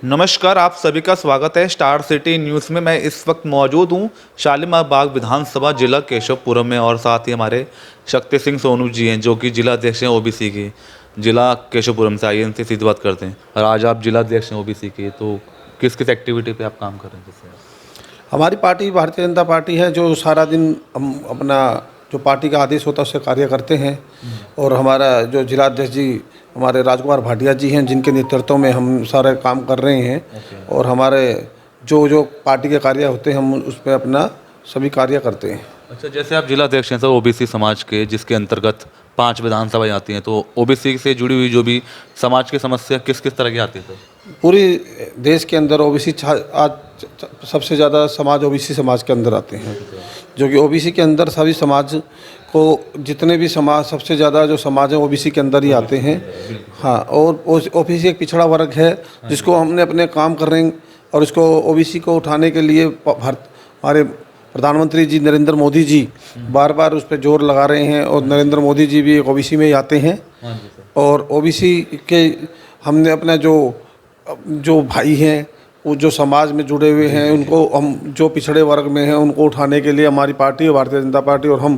नमस्कार, आप सभी का स्वागत है स्टार सिटी न्यूज़ में। मैं इस वक्त मौजूद हूँ शालीमार बाग विधानसभा जिला केशवपुरम में और साथ ही हमारे शक्ति सिंह सोनू जी हैं जो कि जिला अध्यक्ष हैं ओबीसी के जिला केशवपुरम से। आइए इनसे सीधी बात करते हैं। और आज आप जिला अध्यक्ष हैं ओबीसी के, तो किस किस एक्टिविटी पे आप काम कर रहे हैं जैसे? हमारी पार्टी भारतीय जनता पार्टी है जो सारा दिन हम अपना जो पार्टी का आदेश होता है उससे कार्य करते हैं। और हमारा जो जिलाध्यक्ष जी हमारे राजकुमार भाटिया जी हैं जिनके नेतृत्व में हम सारे काम कर रहे हैं। और हमारे जो जो पार्टी के कार्य होते हैं हम उस पर अपना सभी कार्य करते हैं। अच्छा, जैसे आप जिला अध्यक्ष हैं सर ओबीसी समाज के, जिसके अंतर्गत 5 विधानसभाएं आती हैं, तो ओबीसी से जुड़ी हुई जो भी समाज की समस्या किस किस तरह की आती है सर? पूरी देश के अंदर ओबीसी आज सबसे ज़्यादा समाज ओबीसी समाज के अंदर आते हैं, जो कि ओबीसी के अंदर सभी समाज को जितने भी समाज सबसे ज़्यादा जो समाज है ओबीसी के अंदर ही आते हैं। हाँ, और ओबीसी एक पिछड़ा वर्ग है जिसको हमने अपने काम कर रहे हैं और इसको ओबीसी को उठाने के लिए हमारे प्रधानमंत्री जी नरेंद्र मोदी जी बार बार उस पर जोर लगा रहे हैं। और नरेंद्र मोदी जी भी एक ओबीसी में ही आते हैं। और ओबीसी के हमने अपना जो भाई हैं वो जो समाज में जुड़े हुए हैं उनको हम जो पिछड़े वर्ग में हैं उनको उठाने के लिए हमारी पार्टी भारतीय जनता पार्टी और हम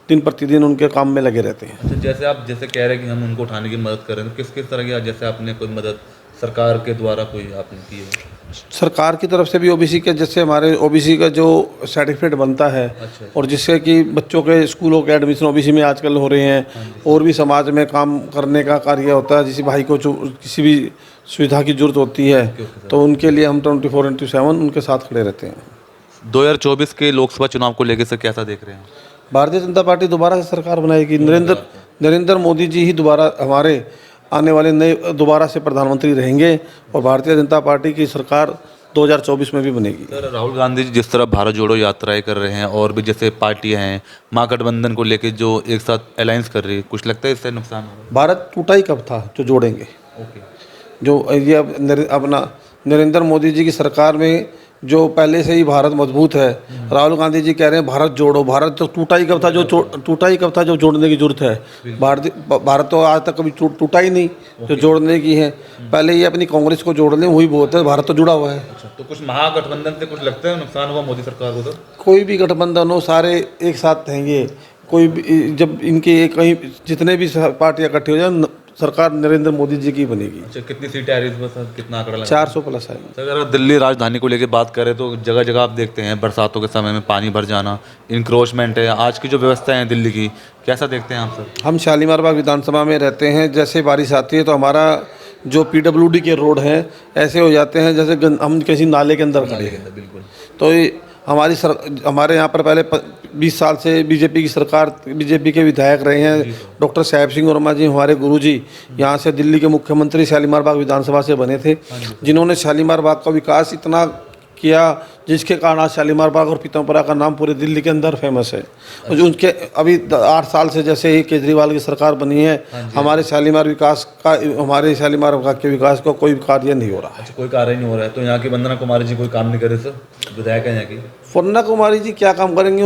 दिन प्रतिदिन उनके काम में लगे रहते हैं। अच्छा, जैसे आप जैसे कह रहे हैं कि हम उनको उठाने की मदद कर रहे हैं, तो किस किस तरह की, जैसे आपने कोई मदद सरकार के द्वारा कोई आपने की है? सरकार की तरफ से भी ओबीसी के जैसे हमारे ओबीसी का जो सर्टिफिकेट बनता है। अच्छा। और जिससे कि बच्चों के स्कूलों के एडमिशन ओबीसी में आजकल हो रहे हैं। और भी समाज में काम करने का कार्य होता है, जिस भाई को जो किसी भी सुविधा की जरूरत होती है तो उनके लिए हम 24/7 उनके साथ खड़े रहते हैं। 2024 के लोकसभा चुनाव को लेकर से कैसा देख रहे हैं? भारतीय जनता पार्टी दोबारा से सरकार बनाएगी। नरेंद्र मोदी जी ही दोबारा हमारे आने वाले नए दोबारा से प्रधानमंत्री रहेंगे और भारतीय जनता पार्टी की सरकार 2024 में भी बनेगी। सर, राहुल गांधी जी जिस तरह भारत जोड़ो यात्राएं कर रहे हैं और भी जैसे पार्टियां हैं महागठबंधन को लेकर जो एक साथ अलायंस कर रही है, कुछ लगता है इससे नुकसान होगा? भारत टूटा ही कब था जो जोड़ेंगे? जो ये अपना नरेंद्र मोदी जी की सरकार में जो पहले से ही भारत मजबूत है। राहुल गांधी जी कह रहे हैं भारत जोड़ो। भारत तो टूटा ही कब था जो जोड़ने की जरूरत है? भारत तो आज तक कभी टूटा ही नहीं जो जोड़ने की है। पहले ये अपनी कांग्रेस को जोड़ लें वही बहुत है, भारत तो जुड़ा हुआ है। अच्छा, तो कुछ महागठबंधन से कुछ लगता है नुकसान होगा मोदी सरकार को? तो कोई भी गठबंधन हो सारे एक साथ रहेंगे। कोई भी जब इनके कहीं जितने भी पार्टियां इकट्ठी हो जाए सरकार नरेंद्र मोदी जी की बनेगी। अच्छा, कितनी सीटें आ रही है इस बार? कितना आंकड़ा लगा? 400 प्लस है। अगर दिल्ली राजधानी को लेकर बात करें तो जगह जगह आप देखते हैं बरसातों के समय में पानी भर जाना, इंक्रोचमेंट है। आज की जो व्यवस्था है दिल्ली की, कैसा देखते हैं आप सर? हम शालीमार बाग विधानसभा में रहते हैं। जैसे बारिश आती है तो हमारा जो पीडब्ल्यूडी के रोड हैं ऐसे हो जाते हैं जैसे हम किसी नाले के अंदर खड़े हैं। बिल्कुल। तो हमारे यहाँ पर पहले 20 साल से बीजेपी के विधायक रहे हैं। डॉक्टर साहेब सिंह वर्मा जी हमारे गुरुजी यहाँ से दिल्ली के मुख्यमंत्री शालीमार बाग विधानसभा से बने थे, जिन्होंने शालीमार बाग का विकास इतना किया जिसके कारण आज शालीमार बाग और पीतमपुरा का नाम पूरे दिल्ली के अंदर फेमस है। और जो उनके अभी 8 साल से जैसे ही केजरीवाल की सरकार बनी है हमारे शालीमार बाग के विकास का कोई कार्य नहीं हो रहा है। अच्छा, कोई कार्य नहीं हो रहा है। तो यहाँ की वंदना कुमारी जी कोई काम नहीं करे सर, विधायक है यहाँ की? वंदना कुमारी जी क्या काम करेंगे?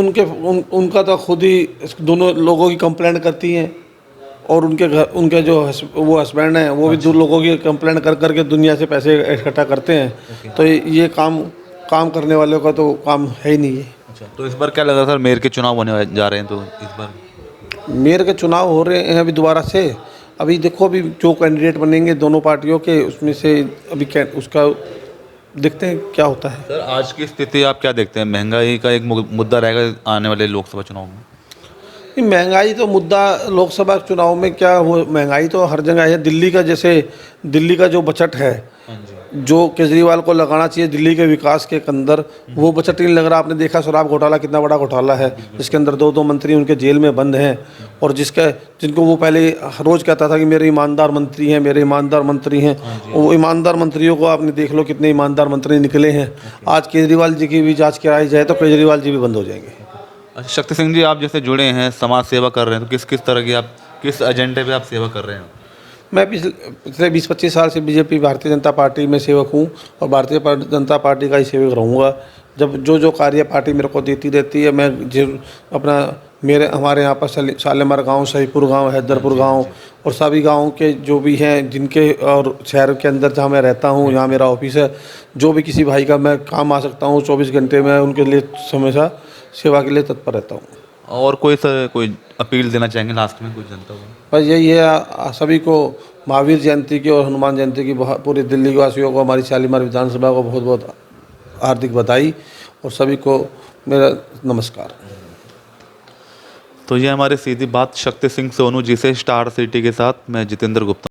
उनका तो खुद ही दोनों लोगों की कंप्लेंट करती हैं। और उनके जो वो हस्बैंड हैं वो भी 2 लोगों की कंप्लेंट कर करके दुनिया से पैसे इकट्ठा करते हैं। तो ये काम करने वालों का तो काम है ही नहीं है। अच्छा, तो इस बार क्या लगा सर, मेयर के चुनाव होने जा रहे हैं, तो इस बार मेयर के चुनाव हो रहे हैं अभी दोबारा से। अभी देखो अभी जो कैंडिडेट बनेंगे दोनों पार्टियों के उसमें से अभी उसका देखते हैं क्या होता है। सर, आज की स्थिति आप क्या देखते हैं? महंगाई का एक मुद्दा रहेगा आने वाले लोकसभा चुनाव में? महंगाई तो मुद्दा लोकसभा चुनाव में क्या हो, महंगाई तो हर जगह है। दिल्ली का जो बजट है जो केजरीवाल को लगाना चाहिए दिल्ली के विकास के अंदर, वो बजट नहीं लग रहा। आपने देखा शराब घोटाला कितना बड़ा घोटाला है जिसके अंदर 2 मंत्री उनके जेल में बंद हैं। और जिनको वो पहले रोज़ कहता था कि मेरे ईमानदार मंत्री हैं, मेरे ईमानदार मंत्री हैं। वो ईमानदार मंत्रियों को आपने देख लो कितने ईमानदार मंत्री निकले हैं। आज केजरीवाल जी की भी जाँच कराई जाए तो केजरीवाल जी भी बंद हो जाएंगे। अच्छा, शक्ति सिंह जी, आप जैसे जुड़े हैं समाज सेवा कर रहे हैं, तो किस तरह की आप किस एजेंडे पे आप सेवा कर रहे हैं? मैं पिछले 20-25 साल से बीजेपी भारतीय जनता पार्टी में सेवक हूँ और भारतीय जनता पार्टी का ही सेवक रहूँगा। जब जो कार्य पार्टी मेरे को देती रहती है मैं अपना मेरे हमारे यहाँ पर शालीमार गांव, सहीपुर गांव, हैदरपुर गांव और सभी गांव के जो भी हैं जिनके और शहर के अंदर जहाँ मैं रहता हूँ, यहाँ मेरा ऑफिस है, जो भी किसी भाई का मैं काम आ सकता हूँ 24 घंटे में उनके लिए हमेशा सेवा के लिए तत्पर रहता हूँ। और कोई सर कोई अपील देना चाहेंगे लास्ट में कुछ जनता को? बस यही है, सभी को महावीर जयंती की और हनुमान जयंती की पूरी दिल्ली वासियों को, हमारी शालीमार विधानसभा को बहुत बहुत हार्दिक बधाई और सभी को मेरा नमस्कार। तो ये हमारे सीधी बात शक्ति सिंह सोनू जी से, स्टार सिटी के साथ मैं जितेंद्र गुप्ता।